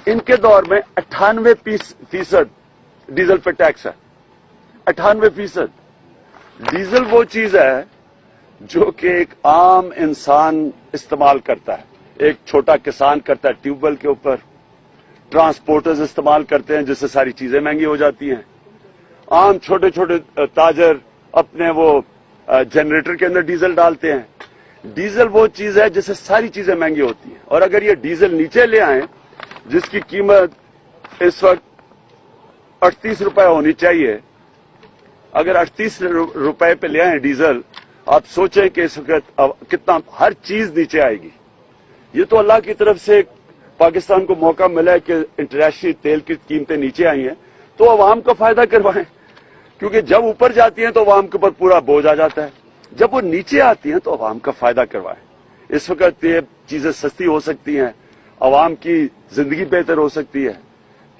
इनके दौर में 98% डीजल पे टैक्स है। 98%। डीजल वो चीज है जो कि एक आम इंसान इस्तेमाल करता है। एक छोटा किसान करता है ट्यूबवेल के ऊपर, ट्रांसपोर्टर्स इस्तेमाल करते हैं जिससे सारी चीजें महंगी हो जाती हैं। आम छोटे छोटे ताजर अपने वो जनरेटर के अंदर डीजल डालते हैं। डीजल वो चीज है जिससे सारी चीजें महंगी होती हैं। और अगर ये डीजल नीचे ले आए, जिसकी कीमत इस वक्त 38 रुपए होनी चाहिए, अगर 38 रुपए पे ले आए डीजल, आप सोचें कि इस वक्त कितना हर चीज नीचे आएगी। ये तो अल्लाह की तरफ से पाकिस्तान को मौका मिला है कि इंटरनेशनल तेल की कीमतें नीचे आई हैं, तो अवाम का फायदा करवाएं। क्योंकि जब ऊपर जाती हैं तो अवाम के ऊपर पूरा बोझ आ जाता है, जब वो नीचे आती हैं तो अवाम का फायदा करवाएं। इस वक्त ये चीजें सस्ती हो सकती हैं, अवाम की जिंदगी बेहतर हो सकती है।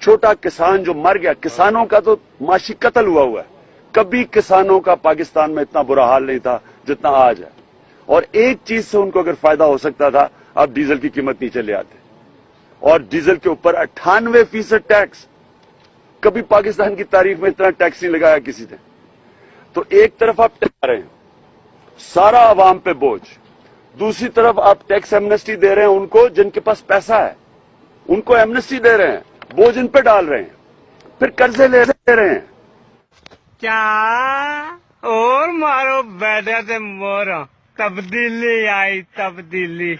छोटा किसान जो मर गया, किसानों का तो माशी कत्ल हुआ है। कभी किसानों का पाकिस्तान में इतना बुरा हाल नहीं था जितना आज है। और एक चीज से उनको अगर फायदा हो सकता था, अब डीजल की कीमत नीचे ले आते। और डीजल के ऊपर 98% टैक्स, कभी पाकिस्तान की तारीख में इतना टैक्स नहीं लगाया किसी ने। तो एक तरफ आप टैक्स रहे हैं, सारा अवाम पे बोझ, दूसरी तरफ आप टैक्स एमनेस्टी दे रहे हैं उनको जिनके पास पैसा है, उनको एमनेस्टी दे रहे हैं, बोझ इन पे डाल रहे हैं, फिर कर्जे ले रहे हैं। क्या और मारो बैठे थे मोर, तब्दीली आई तब्दीली।